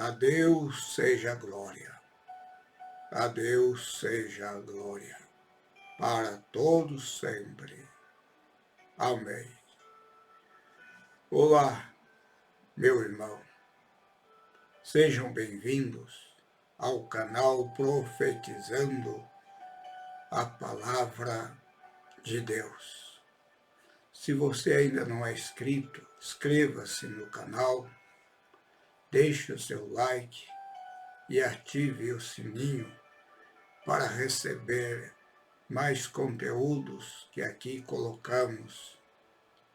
A Deus seja a glória, a Deus seja a glória, para todos sempre. Amém. Olá, meu irmão. Sejam bem-vindos ao canal Profetizando a Palavra de Deus. Se você ainda não é inscrito, inscreva-se no canal, deixe o seu like e ative o sininho para receber mais conteúdos que aqui colocamos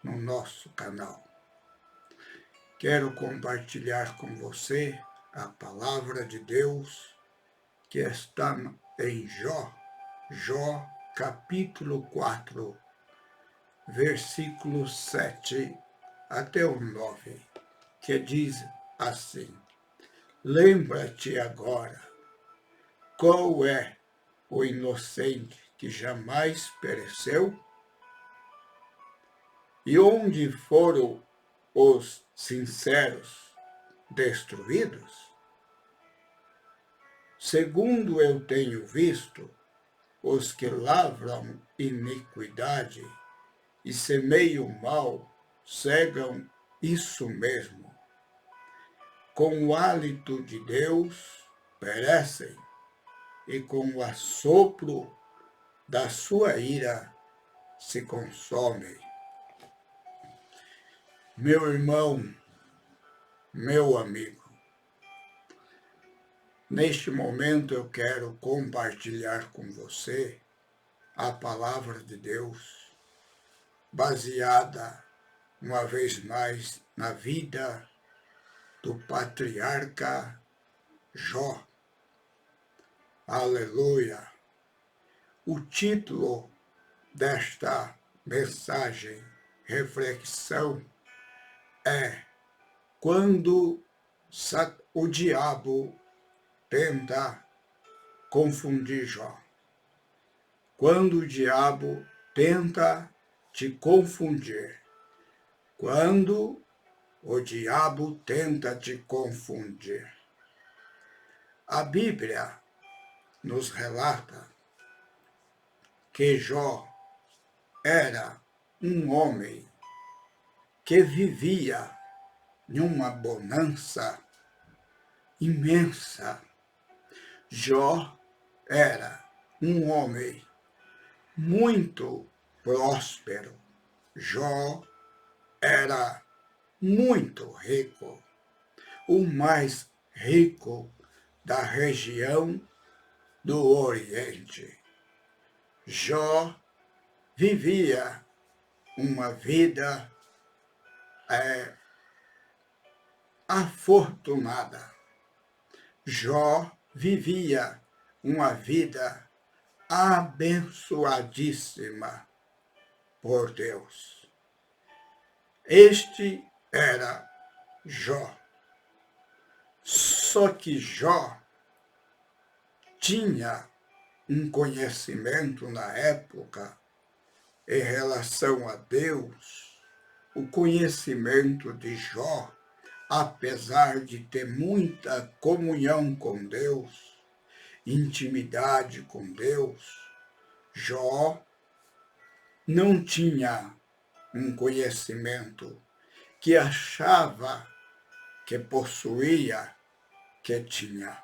no nosso canal. Quero compartilhar com você a palavra de Deus que está em Jó capítulo 4, versículos 7 até o 9, que diz assim: Lembra-te agora, qual é o inocente que jamais pereceu? E onde foram os sinceros destruídos? Segundo eu tenho visto, os que lavram iniquidade e semeiam mal cegam isso mesmo. Com o hálito de Deus perecem, e com o assopro da sua ira se consomem. Meu irmão, meu amigo, neste momento eu quero compartilhar com você a palavra de Deus, baseada, uma vez mais, na vida do patriarca Jó. Aleluia! O título desta mensagem, reflexão, é Quando o diabo tenta confundir Jó. Quando o diabo tenta te confundir. Quando o diabo tenta te confundir. A Bíblia nos relata que Jó era um homem que vivia em uma bonança imensa. Jó era um homem muito próspero. Jó era muito rico, o mais rico da região do Oriente. Jó vivia uma vida afortunada. Jó vivia uma vida abençoadíssima por Deus. Este era Jó. Só que Jó tinha um conhecimento na época em relação a Deus. O conhecimento de Jó, apesar de ter muita comunhão com Deus, intimidade com Deus, Jó não tinha um conhecimento que achava que possuía, que tinha.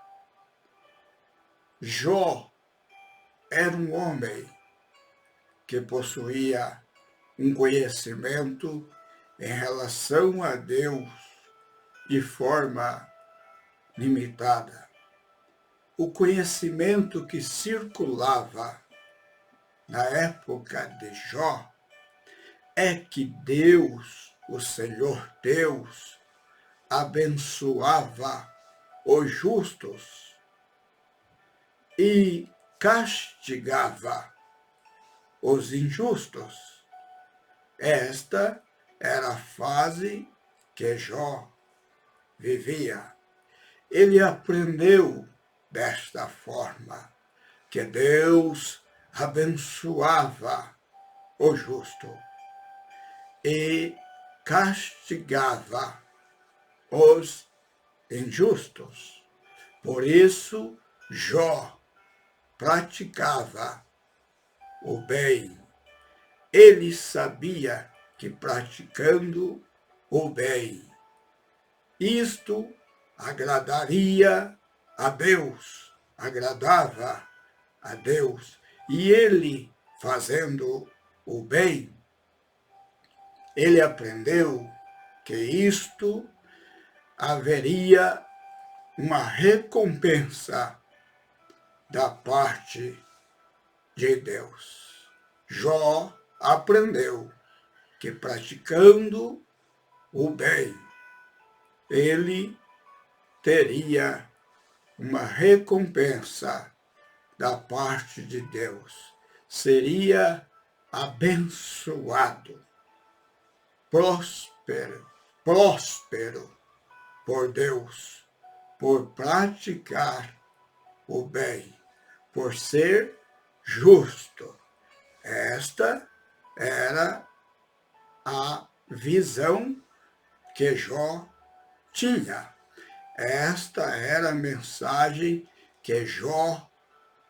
Jó era um homem que possuía um conhecimento em relação a Deus de forma limitada. O conhecimento que circulava na época de Jó é que Deus, o Senhor Deus, abençoava os justos e castigava os injustos. Esta era a fase que Jó vivia. Ele aprendeu desta forma, que Deus abençoava o justo e castigava os injustos. Por isso, Jó praticava o bem. Ele sabia que praticando o bem, isto agradaria a Deus, agradava a Deus. E ele, fazendo o bem, ele aprendeu que isto haveria uma recompensa da parte de Deus. Jó aprendeu que praticando o bem, ele teria uma recompensa da parte de Deus. Seria abençoado, próspero por Deus, por praticar o bem, por ser justo. Esta era a visão que Jó tinha. Esta era a mensagem que Jó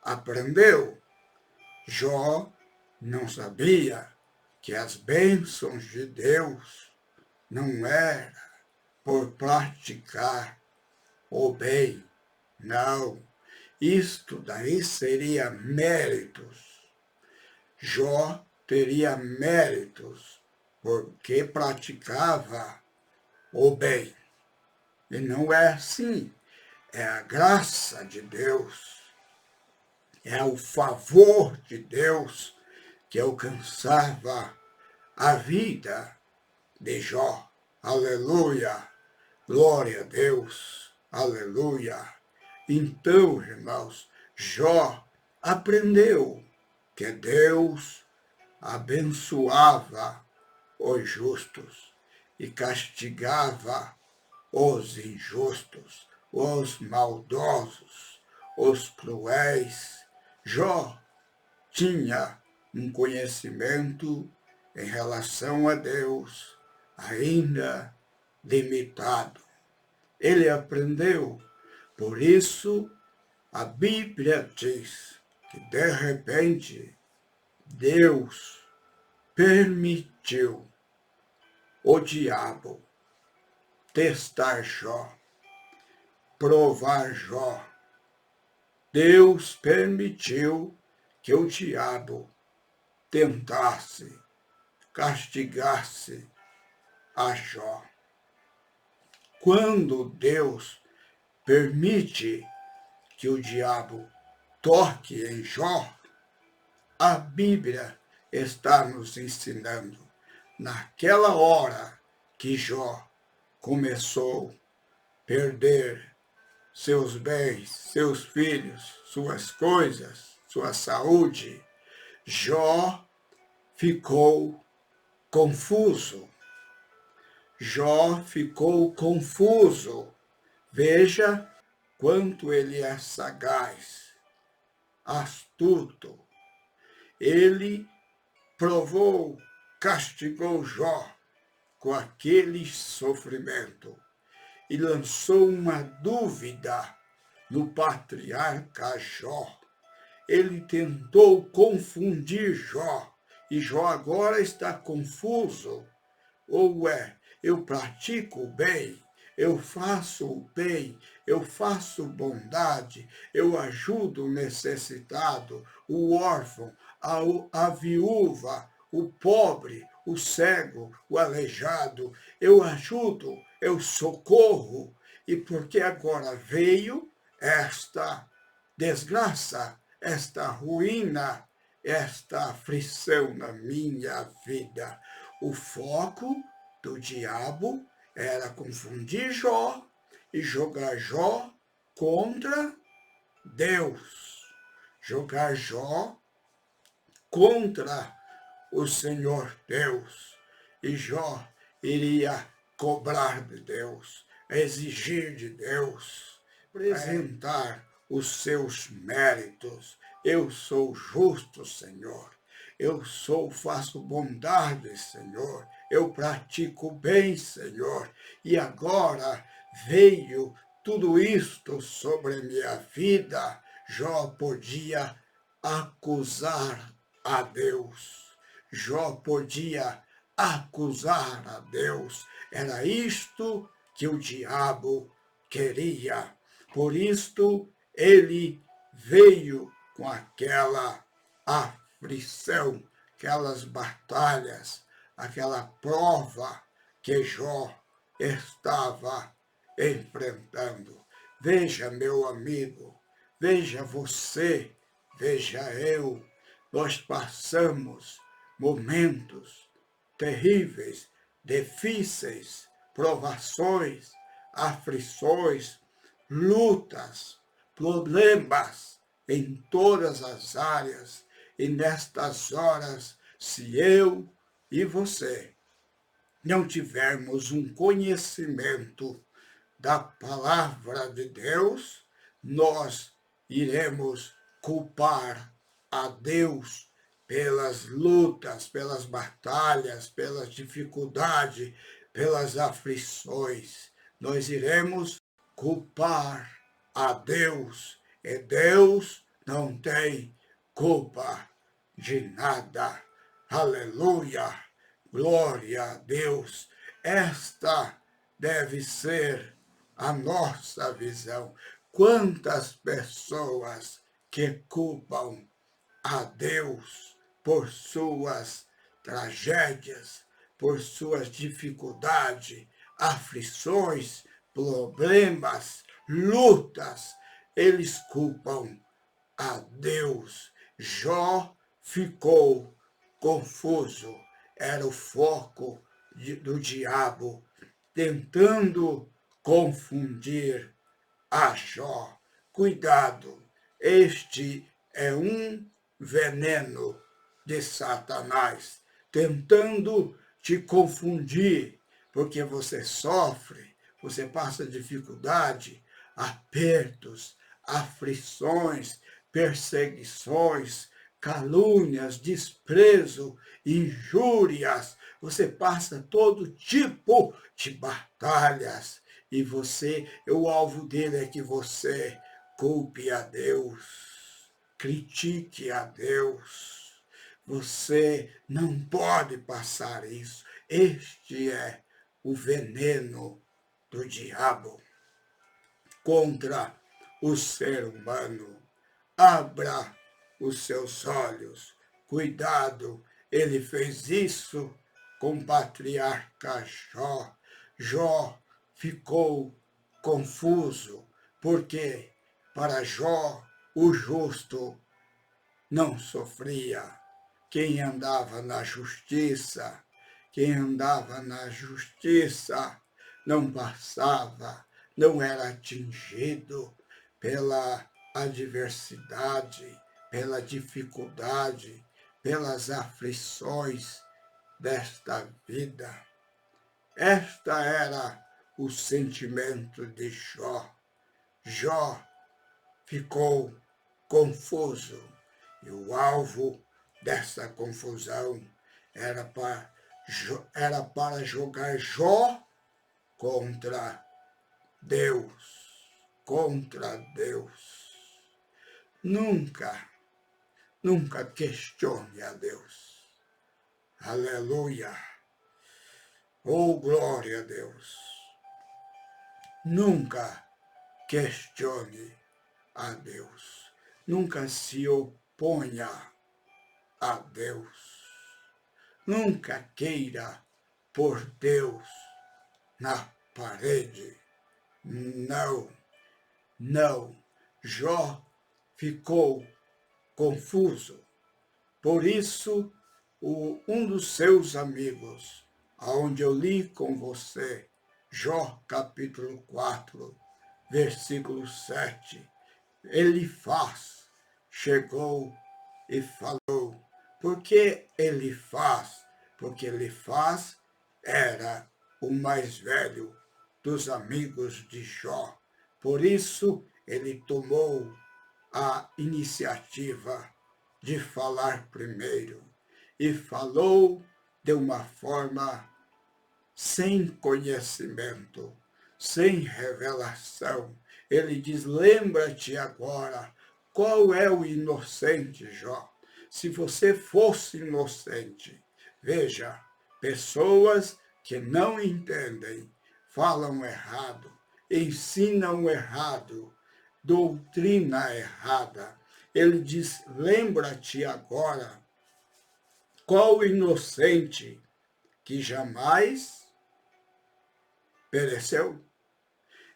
aprendeu. Jó não sabia que as bênçãos de Deus não eram por praticar o bem. Não. Isto daí seria méritos. Jó teria méritos porque praticava o bem. E não é assim. É a graça de Deus, é o favor de Deus que alcançava a vida de Jó. Aleluia! Glória a Deus! Aleluia! Então, irmãos, Jó aprendeu que Deus abençoava os justos e castigava os injustos, os maldosos, os cruéis. Jó tinha um conhecimento em relação a Deus ainda limitado. Ele aprendeu. Por isso, a Bíblia diz que, de repente, Deus permitiu o diabo testar Jó, provar Jó. Deus permitiu que o diabo tentasse, castigasse a Jó. Quando Deus permite que o diabo toque em Jó, a Bíblia está nos ensinando, naquela hora que Jó começou a perder seus bens, seus filhos, suas coisas, sua saúde, Jó ficou confuso. Jó ficou confuso. Veja quanto ele é sagaz, astuto. Ele provou, castigou Jó com aquele sofrimento e lançou uma dúvida no patriarca Jó. Ele tentou confundir Jó e Jó agora está confuso. Ou eu pratico o bem, eu faço o bem, eu faço bondade, eu ajudo o necessitado, o órfão, a viúva, o pobre, o cego, o aleijado, eu ajudo, eu socorro, e porque agora veio esta desgraça, esta ruína, esta aflição na minha vida. O foco do diabo era confundir Jó e jogar Jó contra Deus, jogar Jó contra o Senhor Deus. E Jó iria cobrar de Deus, exigir de Deus, apresentar os seus méritos. Eu sou justo, Senhor. Eu faço bondade, Senhor. Eu pratico bem, Senhor. E agora veio tudo isto sobre minha vida, Jó podia acusar a Deus. Jó podia acusar a Deus. Era isto que o diabo queria. Por isto ele veio com aquela aflição, aquelas batalhas, aquela prova que Jó estava enfrentando. Veja, meu amigo, veja você, veja eu, nós passamos momentos terríveis, difíceis, provações, aflições, lutas, problemas em todas as áreas. E nestas horas, se eu e você não tivermos um conhecimento da palavra de Deus, nós iremos culpar a Deus pelas lutas, pelas batalhas, pelas dificuldades, pelas aflições. Nós iremos culpar a Deus, e Deus não tem culpa de nada. Aleluia! Glória a Deus! Esta deve ser a nossa visão. Quantas pessoas que culpam a Deus por suas tragédias, por suas dificuldades, aflições, problemas, lutas, eles culpam a Deus. Jó ficou confuso, era o foco do diabo, tentando confundir a Jó. Cuidado, este é um veneno de Satanás, tentando te confundir, porque você sofre, você passa dificuldade, apertos, aflições, perseguições, calúnias, desprezo, injúrias, você passa todo tipo de batalhas. E o alvo dele é que você culpe a Deus, critique a Deus. Você não pode passar isso. Este é o veneno do diabo contra o ser humano. Abra os seus olhos. Cuidado, ele fez isso com o patriarca Jó. Jó ficou confuso, porque para Jó o justo não sofria. Quem andava na justiça, não passava, não era atingido pela adversidade, pela dificuldade, pelas aflições desta vida. Esta era o sentimento de Jó. Jó ficou confuso e o alvo dessa confusão era para jogar Jó contra Deus, contra Deus. Nunca questione a Deus. Aleluia! Oh, glória a Deus! Nunca questione a Deus. Nunca se oponha a Deus. Nunca queira pôr Deus na parede. Não, não. Jó ficou confuso. Por isso, um dos seus amigos, aonde eu li com você, Jó capítulo 4, versículo 7, Elifaz chegou e falou. Por que Elifaz? Porque Elifaz era o mais velho dos amigos de Jó. Por isso, ele tomou a iniciativa de falar primeiro. E falou de uma forma sem conhecimento, sem revelação. Ele diz, lembra-te agora, qual é o inocente, Jó? Se você fosse inocente, veja, pessoas que não entendem, falam errado, ensinam errado, doutrina errada. Ele diz, lembra-te agora, qual o inocente que jamais pereceu?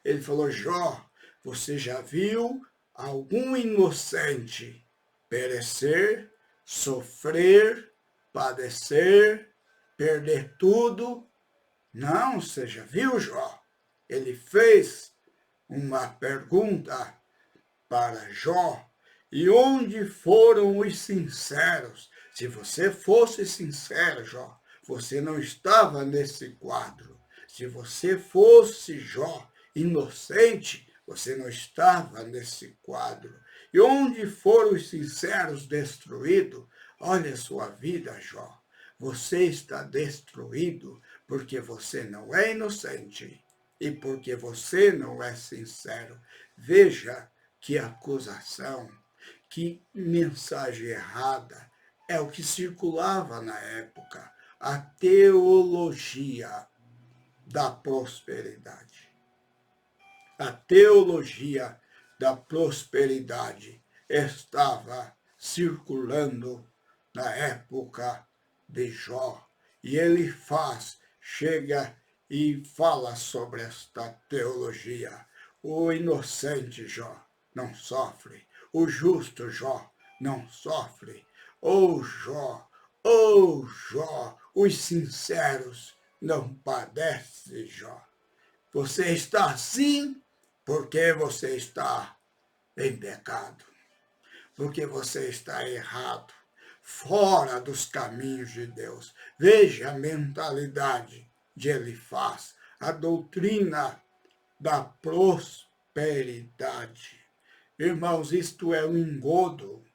Ele falou, Jó, você já viu algum inocente perecer, sofrer, padecer, perder tudo? Não, você já viu, Jó? Ele fez uma pergunta para Jó. E onde foram os sinceros? Se você fosse sincero, Jó, você não estava nesse quadro. Se você fosse, Jó, inocente, você não estava nesse quadro. E onde foram os sinceros destruídos? Olha a sua vida, Jó. Você está destruído porque você não é inocente e porque você não é sincero. Veja que acusação, que mensagem errada é o que circulava na época, a teologia da prosperidade. A teologia da prosperidade estava circulando na época de Jó. E ele chega e fala sobre esta teologia. O inocente Jó não sofre, o justo Jó não sofre. Jó, Jó, os sinceros não padecem, Jó. Você está assim porque você está em pecado, porque você está errado, fora dos caminhos de Deus. Veja a mentalidade de Elifaz, a doutrina da prosperidade. Irmãos, isto é um engodo,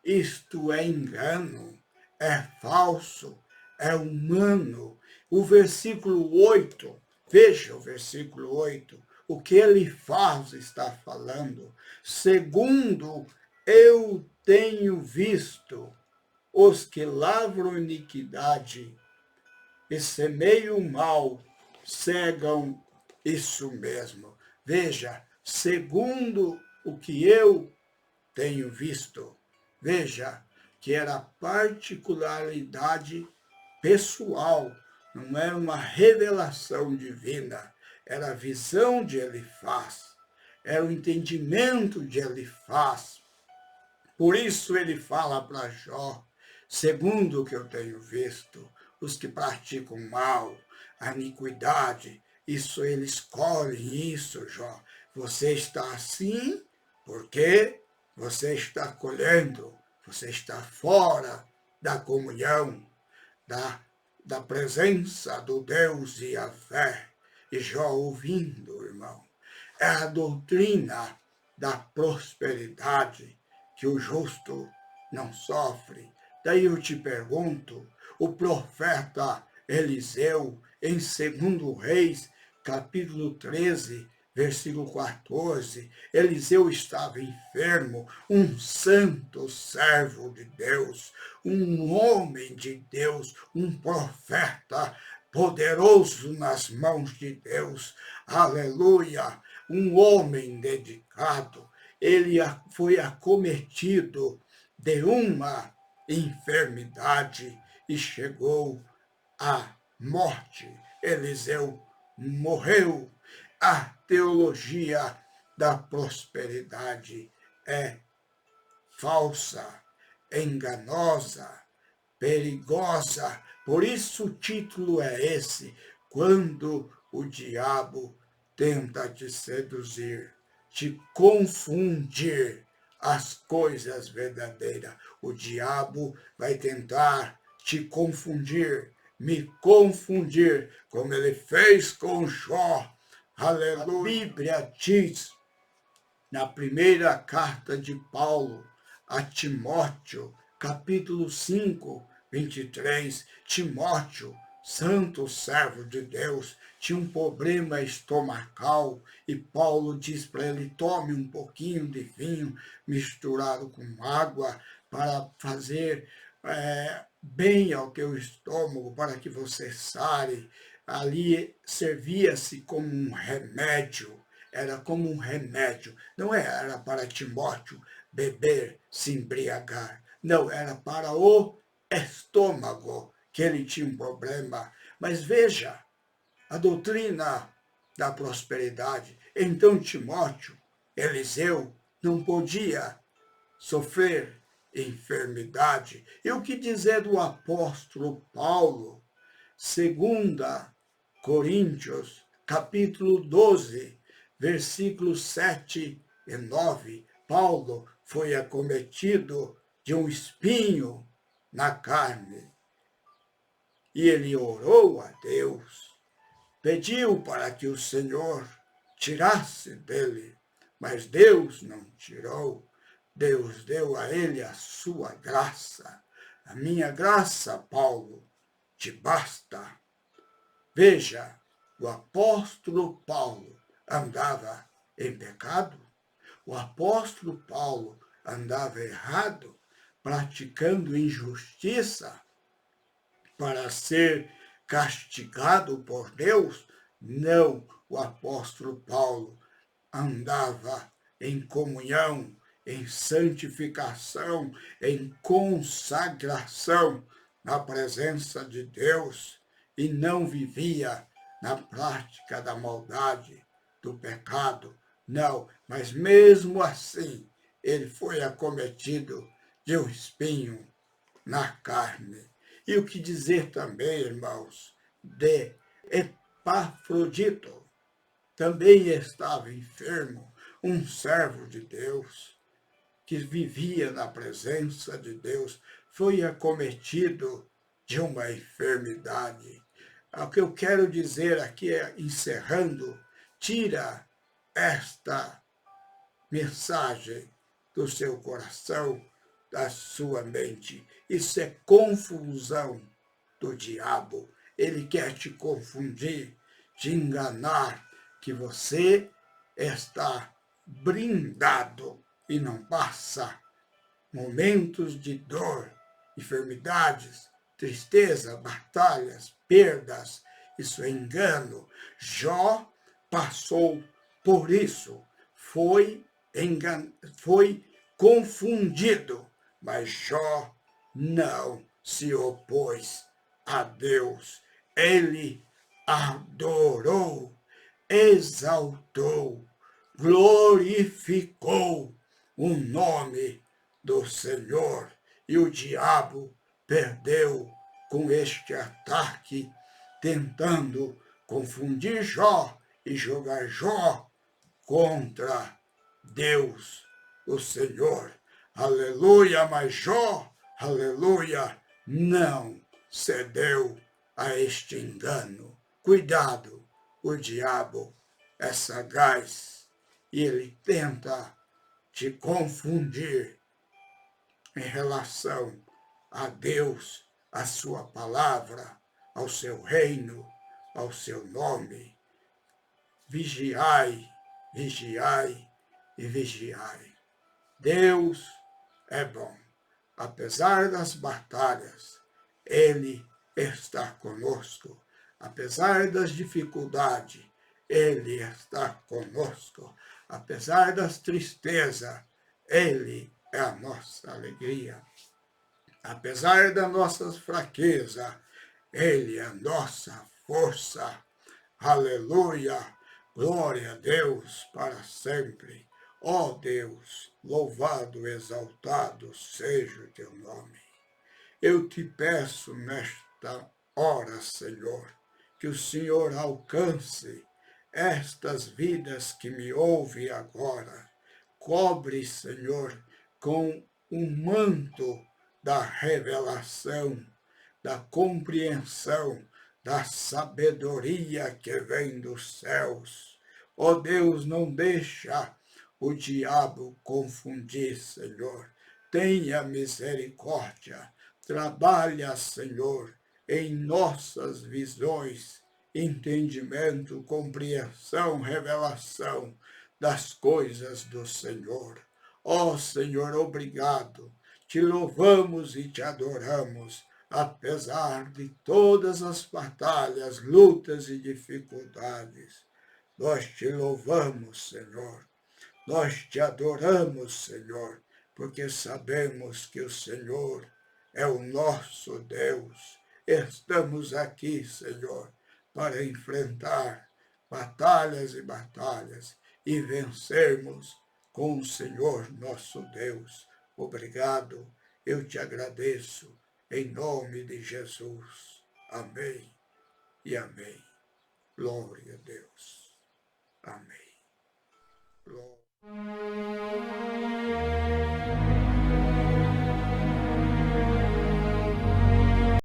isto é engano, é falso, é humano. O versículo 8, veja o versículo 8, o que Elifaz está falando. Segundo eu tenho visto, os que lavram iniquidade e semeiam mal, cegam isso mesmo. Veja, segundo o que eu tenho visto, veja que era particularidade pessoal, não era uma revelação divina, era a visão de Elifaz, era o entendimento de Elifaz. Por isso ele fala para Jó, segundo o que eu tenho visto, os que praticam mal, a iniquidade, isso eles escolhem isso, Jó. Você está assim porque você está colhendo, você está fora da comunhão, da presença do Deus e a fé. E Jó ouvindo, irmão, é a doutrina da prosperidade, que o justo não sofre. Daí eu te pergunto, o profeta Eliseu, em 2 Reis, capítulo 13, versículo 14, Eliseu estava enfermo, um santo servo de Deus, um homem de Deus, um profeta poderoso nas mãos de Deus, aleluia, um homem dedicado. Ele foi acometido de uma enfermidade e chegou à morte. Eliseu morreu. A teologia da prosperidade é falsa, enganosa, perigosa. Por isso o título é esse, quando o diabo tenta te seduzir, te confundir as coisas verdadeiras. O diabo vai tentar te confundir, me confundir, como ele fez com Jó. Aleluia. A Bíblia diz, na primeira carta de Paulo a Timóteo, capítulo 5, 23, Timóteo, santo servo de Deus, tinha um problema estomacal e Paulo diz para ele, tome um pouquinho de vinho misturado com água para fazer bem ao teu estômago, para que você sare. Ali servia-se como um remédio, era como um remédio, não era para Timóteo beber, se embriagar, não, era para o estômago, que ele tinha um problema. Mas veja, a doutrina da prosperidade. Então Timóteo, Eliseu, não podia sofrer enfermidade. E o que dizer do apóstolo Paulo? 2 Coríntios, capítulo 12, versículos 7 e 9. Paulo foi acometido de um espinho na carne. E ele orou a Deus, pediu para que o Senhor tirasse dele, mas Deus não tirou. Deus deu a ele a sua graça. A minha graça, Paulo, te basta. Veja, o apóstolo Paulo andava em pecado, o apóstolo Paulo andava errado, praticando injustiça para ser castigado por Deus. Não, o apóstolo Paulo andava em comunhão, em santificação, em consagração na presença de Deus e não vivia na prática da maldade, do pecado. Não, mas mesmo assim ele foi acometido de um espinho na carne. E o que dizer também, irmãos, de Epafrodito? Também estava enfermo, um servo de Deus, que vivia na presença de Deus, foi acometido de uma enfermidade. O que eu quero dizer aqui, encerrando, tira esta mensagem do seu coração, da sua mente. Isso é confusão do diabo. Ele quer te confundir, te enganar, que você está brindado e não passa momentos de dor, enfermidades, tristeza, batalhas, perdas. Isso é engano. Jó passou por isso, foi confundido, mas Jó não se opôs a Deus. Ele adorou, exaltou, glorificou o nome do Senhor. E o diabo perdeu com este ataque, tentando confundir Jó e jogar Jó contra Deus, o Senhor. Aleluia, mas Jó, aleluia, não cedeu a este engano. Cuidado, o diabo é sagaz e ele tenta te confundir em relação a Deus, a sua palavra, ao seu reino, ao seu nome. Vigiai, vigiai e vigiai. Deus é bom. Apesar das batalhas, Ele está conosco. Apesar das dificuldades, Ele está conosco. Apesar das tristezas, Ele é a nossa alegria. Apesar das nossas fraquezas, Ele é a nossa força. Aleluia! Glória a Deus para sempre. Ó Deus, louvado, exaltado seja o teu nome. Eu te peço nesta hora, Senhor, que o Senhor alcance estas vidas que me ouvem agora. Cobre, Senhor, com um manto da revelação, da compreensão, da sabedoria que vem dos céus. Ó Deus, não deixa o diabo confundir, Senhor. Tenha misericórdia. Trabalha, Senhor, em nossas visões, entendimento, compreensão, revelação das coisas do Senhor. Ó Senhor, obrigado. Te louvamos e te adoramos, apesar de todas as batalhas, lutas e dificuldades. Nós te louvamos, Senhor. Nós te adoramos, Senhor, porque sabemos que o Senhor é o nosso Deus. Estamos aqui, Senhor, para enfrentar batalhas e batalhas e vencermos com o Senhor nosso Deus. Obrigado, eu te agradeço, em nome de Jesus. Amém e amém. Glória a Deus. Amém. Glória.